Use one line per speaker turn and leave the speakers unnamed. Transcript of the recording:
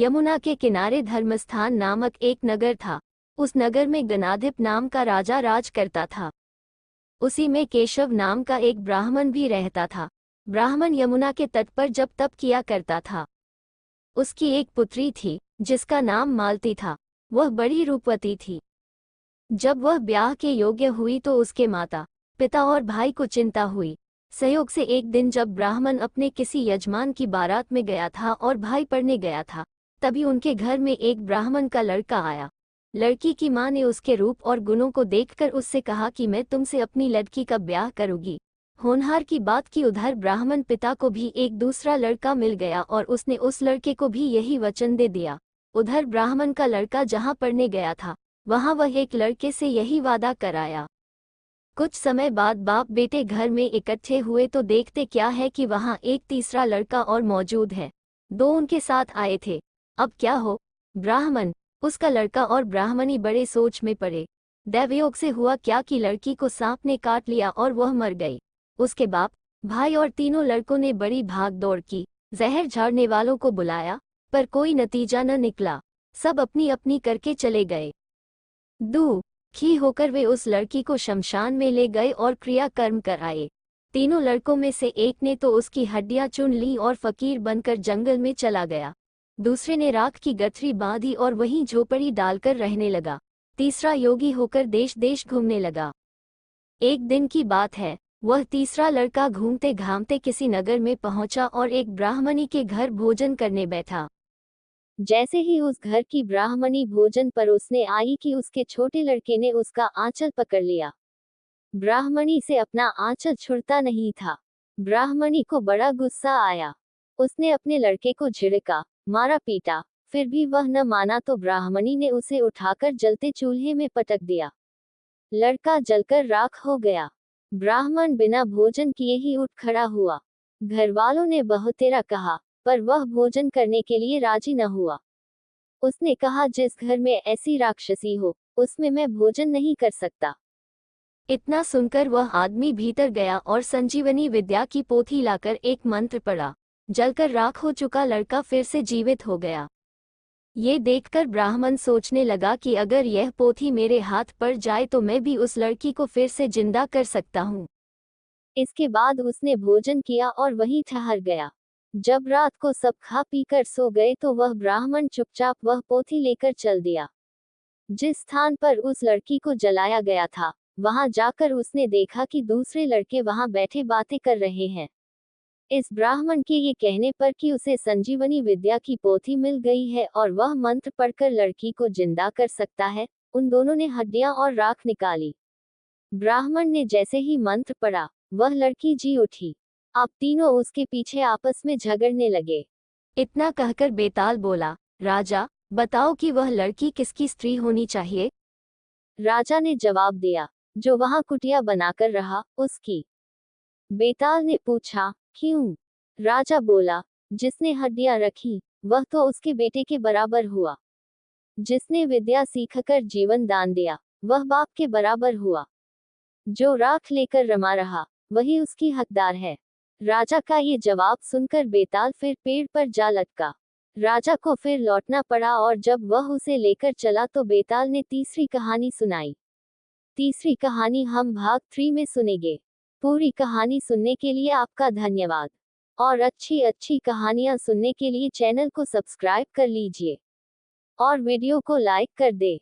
यमुना के किनारे धर्मस्थान नामक एक नगर था। उस नगर में गणाधिप नाम का राजा राज करता था। उसी में केशव नाम का एक ब्राह्मण भी रहता था। ब्राह्मण यमुना के तट पर जप तप किया करता था। उसकी एक पुत्री थी जिसका नाम मालती था। वह बड़ी रूपवती थी। जब वह ब्याह के योग्य हुई तो उसके माता पिता और भाई को चिंता हुई। संयोग से एक दिन जब ब्राह्मण अपने किसी यजमान की बारात में गया था और भाई पढ़ने गया था, तभी उनके घर में एक ब्राह्मण का लड़का आया। लड़की की मां ने उसके रूप और गुणों को देखकर उससे कहा कि मैं तुमसे अपनी लड़की का ब्याह करूंगी। होनहार की बात की उधर ब्राह्मण पिता को भी एक दूसरा लड़का मिल गया और उसने उस लड़के को भी यही वचन दे दिया। उधर ब्राह्मण का लड़का जहां पढ़ने गया था, वहां वह एक लड़के से यही वादा कराया। कुछ समय बाद बाप बेटे घर में इकट्ठे हुए तो देखते क्या है कि वहां एक तीसरा लड़का और मौजूद है। दो उनके साथ आए थे। अब क्या हो? ब्राह्मण, उसका लड़का और ब्राह्मणी बड़े सोच में पड़े। दैवयोग से हुआ क्या कि लड़की को सांप ने काट लिया और वह मर गई। उसके बाप, भाई और तीनों लड़कों ने बड़ी भाग दौड़ की, जहर झाड़ने वालों को बुलाया, पर कोई नतीजा न निकला। सब अपनी अपनी करके चले गए। दुखी होकर वे उस लड़की को शमशान में ले गए और क्रियाकर्म कराए। तीनों लड़कों में से एक ने तो उसकी हड्डियां चुन ली और फकीर बनकर जंगल में चला गया। दूसरे ने राख की गठरी बांधी और वहीं झोपड़ी डालकर रहने लगा। तीसरा योगी होकर देश देश घूमने लगा। एक दिन की बात है, वह तीसरा लड़का घूमते घामते किसी नगर में पहुंचा और एक ब्राह्मणी के घर भोजन करने बैठा। जैसे ही उस घर की ब्राह्मणी भोजन परोसने आई कि उसके छोटे लड़के ने उसका आंचल पकड़ लिया। ब्राह्मणी से अपना आंचल छुड़ता नहीं था। ब्राह्मणी को बड़ा गुस्सा आया। उसने अपने लड़के को झिड़का, मारा पीटा, फिर भी वह न माना तो ब्राह्मणी ने उसे उठाकर जलते चूल्हे में पटक दिया। लड़का जलकर राख हो गया। ब्राह्मण बिना भोजन किए ही उठ खड़ा हुआ। घर वालों ने बहुतेरा कहा, पर वह भोजन करने के लिए राजी न हुआ। उसने कहा, जिस घर में ऐसी राक्षसी हो, उसमें मैं भोजन नहीं कर सकता। इतना सुनकर वह आदमी भीतर गया और संजीवनी विद्या की पोथी लाकर एक मंत्र पढ़ा। जलकर राख हो चुका लड़का फिर से जीवित हो गया। ये देखकर ब्राह्मण सोचने लगा कि अगर यह पोथी मेरे हाथ पड़ जाए तो मैं भी उस लड़की को फिर से जिंदा कर सकता हूँ। इसके बाद उसने भोजन किया और वहीं ठहर गया। जब रात को सब खा पी कर सो गए तो वह ब्राह्मण चुपचाप वह पोथी लेकर चल दिया। जिस स्थान पर उस लड़की को जलाया गया था, वहां जाकर उसने देखा कि दूसरे लड़के वहां बैठे बातें कर रहे हैं। इस ब्राह्मण के ये कहने पर कि उसे संजीवनी विद्या की पोथी मिल गई है और वह मंत्र पढ़कर लड़की को जिंदा कर सकता है, उन दोनों ने हड्डियां और राख निकाली। ब्राह्मण ने जैसे ही मंत्र पढ़ा, वह लड़की जी उठी। अब तीनों उसके पीछे आपस में झगड़ने लगे। इतना कहकर बेताल बोला, राजा, बताओ कि वह लड़की किसकी स्त्री होनी चाहिए? राजा ने जवाब दिया, जो वहां कुटिया बनाकर रहा, उसकी। बेताल ने पूछा, क्यों? राजा बोला, जिसने हड्डियां रखी, वह तो उसके बेटे के बराबर हुआ। जिसने विद्या सीखकर जीवन दान दिया, वह बाप के बराबर हुआ। जो राख लेकर रमा रहा, वही उसकी हकदार है। राजा का ये जवाब सुनकर बेताल फिर पेड़ पर जा लटका। राजा को फिर लौटना पड़ा और जब वह उसे लेकर चला तो बेताल ने तीसरी कहानी सुनाई। तीसरी कहानी हम भाग 3 में सुनेंगे। पूरी कहानी सुनने के लिए आपका धन्यवाद। और अच्छी अच्छी कहानियां सुनने के लिए चैनल को सब्सक्राइब कर लीजिए और वीडियो को लाइक कर दे।